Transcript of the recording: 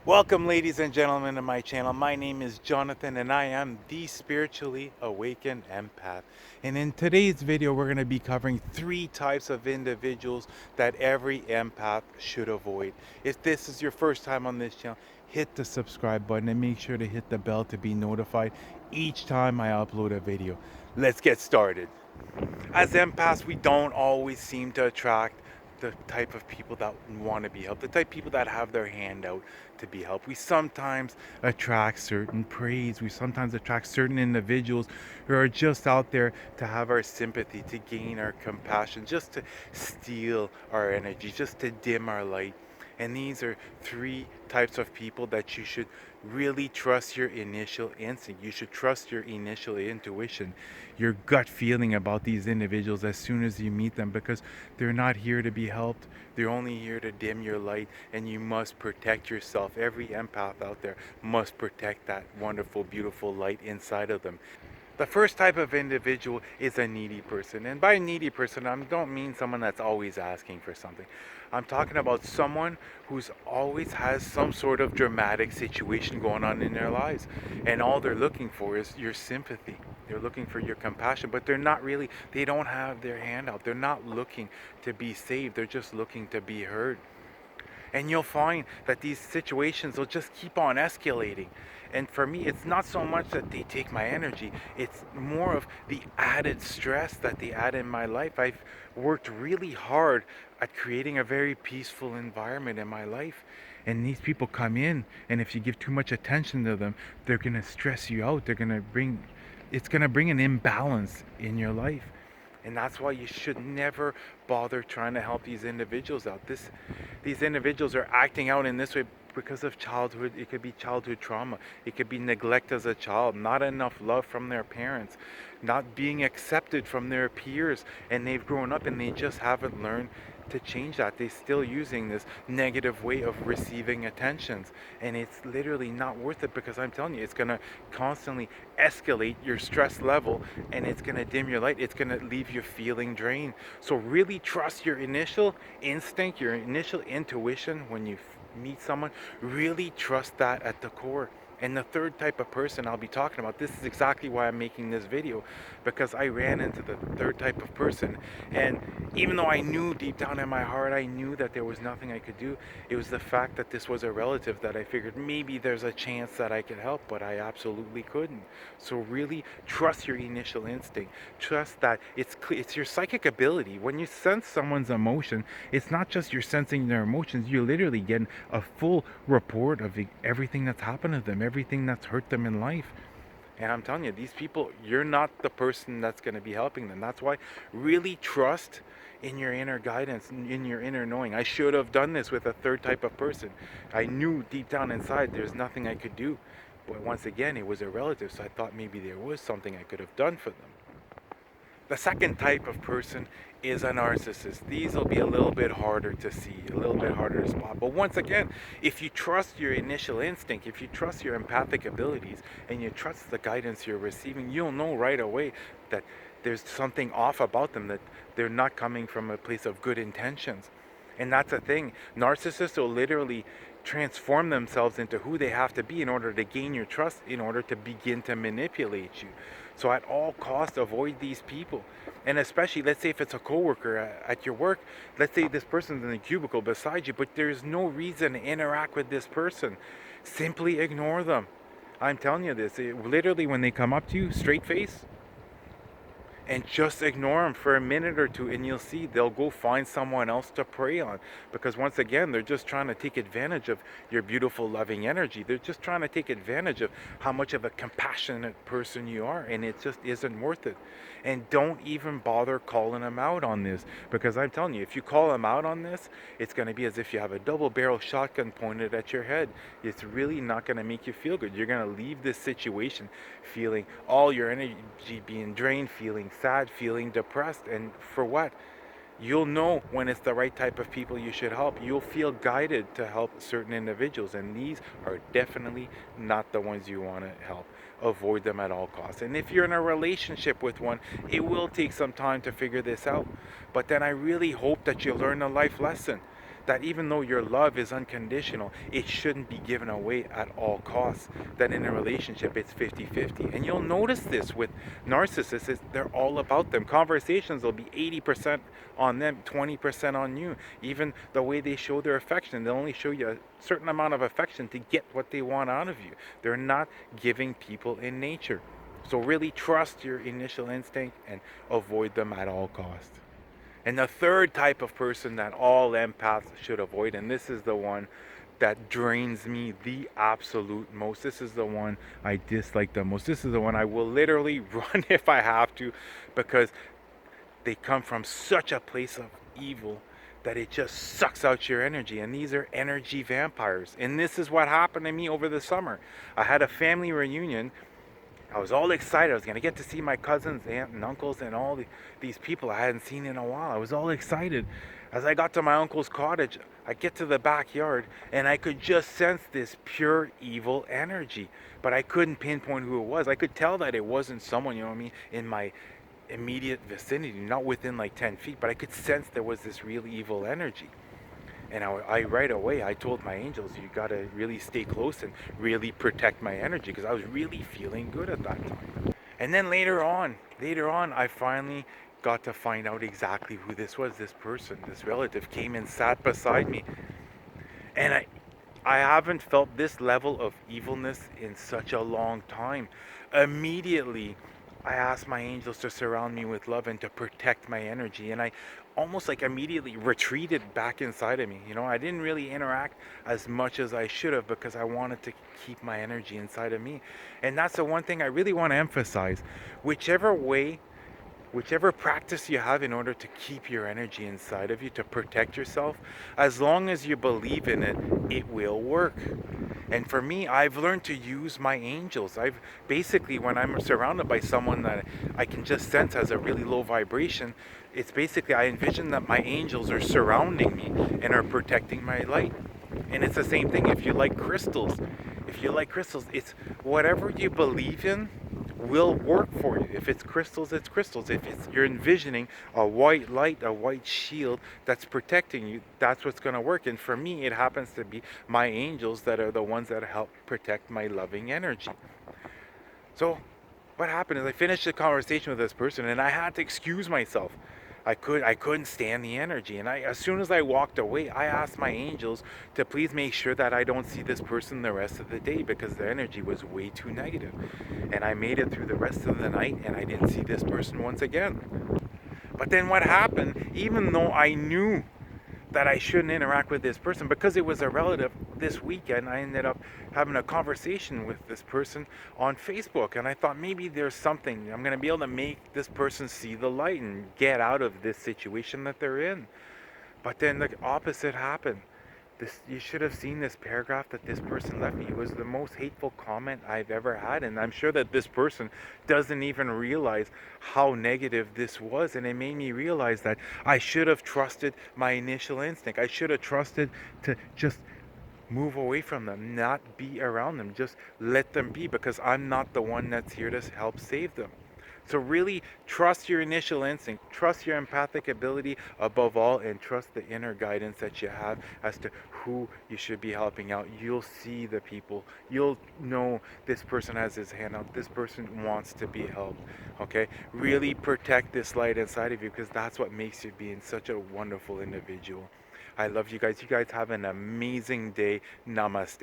Welcome, ladies and gentlemen, to my channel. My name is Jonathan, and I am the spiritually awakened empath. And in today's video, we're going to be covering three types of individuals that every empath should avoid. If this is your first time on this channel, hit the subscribe button and make sure to hit the bell to be notified each time I upload a video. Let's get started. As empaths, we don't always seem to attract the type of people that want to be helped, the type of people that have their hand out to be helped. We sometimes attract certain praise. We sometimes attract certain individuals who are just out there to have our sympathy, to gain our compassion, just to steal our energy, just to dim our light. And these are three types of people that you should really trust your initial instinct. You should trust your initial intuition, your gut feeling about these individuals as soon as you meet them, because they're not here to be helped. They're only here to dim your light, and you must protect yourself. Every empath out there must protect that wonderful, beautiful light inside of them. The first type of individual is a needy person. And by needy person, I don't mean someone that's always asking for something. I'm talking about someone who's always has some sort of dramatic situation going on in their lives. And all they're looking for is your sympathy. They're looking for your compassion, but they don't have their hand out. They're not looking to be saved. They're just looking to be heard. And you'll find that these situations will just keep on escalating. And for me, it's not so much that they take my energy, it's more of the added stress that they add in my life. I've worked really hard at creating a very peaceful environment in my life. And these people come in, and if you give too much attention to them, they're going to stress you out. It's going to bring an imbalance in your life. And that's why you should never bother trying to help these individuals out. These individuals are acting out in this way because of childhood. It could be childhood trauma. It could be neglect as a child, not enough love from their parents, not being accepted from their peers. And they've grown up and they just haven't learned to change that. They're still using this negative way of receiving attentions, and it's literally not worth it, because I'm telling you, it's going to constantly escalate your stress level, and it's going to dim your light. It's going to leave you feeling drained. So really trust your initial instinct, your initial intuition when you meet someone. Really trust that at the core. And the third type of person I'll be talking about, this is exactly why I'm making this video, because I ran into the third type of person. And even though I knew deep down in my heart, I knew that there was nothing I could do, it was the fact that this was a relative that I figured maybe there's a chance that I could help, but I absolutely couldn't. So really trust your initial instinct. Trust that it's your psychic ability. When you sense someone's emotion, it's not just you're sensing their emotions, you're literally getting a full report of everything that's happened to them, everything that's hurt them in life. And I'm telling you, these people, you're not the person that's going to be helping them. That's why really trust in your inner guidance, in your inner knowing. I should have done this with a third type of person. I knew deep down inside there's nothing I could do. But once again, it was a relative, so I thought maybe there was something I could have done for them. The second type of person is a narcissist. These will be a little bit harder to see, a little bit harder to spot. But once again, if you trust your initial instinct, if you trust your empathic abilities, and you trust the guidance you're receiving, you'll know right away that there's something off about them, that they're not coming from a place of good intentions. And that's the thing. Narcissists will literally transform themselves into who they have to be in order to gain your trust, in order to begin to manipulate you. So at all costs, avoid these people. And especially, let's say if it's a coworker at your work, let's say this person's in the cubicle beside you, but there's no reason to interact with this person. Simply ignore them. I'm telling you this. Literally, when they come up to you, straight face, and just ignore them for a minute or two, and you'll see they'll go find someone else to prey on, because once again, they're just trying to take advantage of your beautiful loving energy. They're just trying to take advantage of how much of a compassionate person you are, and it just isn't worth it. And don't even bother calling them out on this, because I'm telling you, if you call them out on this, it's going to be as if you have a double barrel shotgun pointed at your head. It's really not going to make you feel good. You're going to leave this situation feeling all your energy being drained, feeling sad, feeling depressed. And for what? You'll know when it's the right type of people you should help. You'll feel guided to help certain individuals, and these are definitely not the ones you want to help. Avoid them at all costs. And if you're in a relationship with one, it will take some time to figure this out. But then I really hope that you learn a life lesson, that even though your love is unconditional, it shouldn't be given away at all costs. That in a relationship, it's 50-50. And you'll notice this with narcissists, is they're all about them. Conversations will be 80% on them, 20% on you. Even the way they show their affection, they'll only show you a certain amount of affection to get what they want out of you. They're not giving people in nature. So really trust your initial instinct and avoid them at all costs. And the third type of person that all empaths should avoid, and this is the one that drains me the absolute most. This is the one I dislike the most. This is the one I will literally run if I have to, because they come from such a place of evil that it just sucks out your energy. And these are energy vampires. And this is what happened to me over the summer. I had a family reunion. I was all excited. I was going to get to see my cousins, aunt and uncles, and all these people I hadn't seen in a while. I was all excited. As I got to my uncle's cottage, I get to the backyard, and I could just sense this pure evil energy. But I couldn't pinpoint who it was. I could tell that it wasn't someone, you know what I mean, in my immediate vicinity, not within like 10 feet, but I could sense there was this real evil energy. And I right away, I told my angels, you got to really stay close and really protect my energy, because I was really feeling good at that time. And then later on, I finally got to find out exactly who this was. This person, this relative came and sat beside me. And I haven't felt this level of evilness in such a long time. Immediately, I asked my angels to surround me with love and to protect my energy. And I almost like immediately retreated back inside of me. You know, I didn't really interact as much as I should have, because I wanted to keep my energy inside of me. And that's the one thing I really want to emphasize. Whichever way, whichever practice you have in order to keep your energy inside of you, to protect yourself, as long as you believe in it, it will work. And for me, I've learned to use my angels. I've basically, when I'm surrounded by someone that I can just sense has a really low vibration, it's basically, I envision that my angels are surrounding me and are protecting my light. And it's the same thing if you like crystals. If you like crystals, it's whatever you believe in will work for you. If it's crystals, it's crystals. If it's, you're envisioning a white light, a white shield that's protecting you, that's what's going to work. And for me, it happens to be my angels that are the ones that help protect my loving energy. So what happened is I finished the conversation with this person, and I had to excuse myself. I couldn't stand the energy, and as soon as I walked away, I asked my angels to please make sure that I don't see this person the rest of the day, because the energy was way too negative. And I made it through the rest of the night, and I didn't see this person once again. But then what happened, even though I knew that I shouldn't interact with this person, because it was a relative, this weekend I ended up having a conversation with this person on Facebook, and I thought maybe there's something I'm going to be able to make this person see the light and get out of this situation that they're in. But then the opposite happened. You should have seen this paragraph that this person left me. It was the most hateful comment I've ever had, and I'm sure that this person doesn't even realize how negative this was. And it made me realize that I should have trusted my initial instinct. I should have trusted to just move away from them, not be around them, just let them be, because I'm not the one that's here to help save them. So really trust your initial instinct, trust your empathic ability above all, and trust the inner guidance that you have as to who you should be helping out. You'll see the people. You'll know this person has his hand out. This person wants to be helped. Okay? Really protect this light inside of you, because that's what makes you being such a wonderful individual. I love you guys. You guys have an amazing day. Namaste.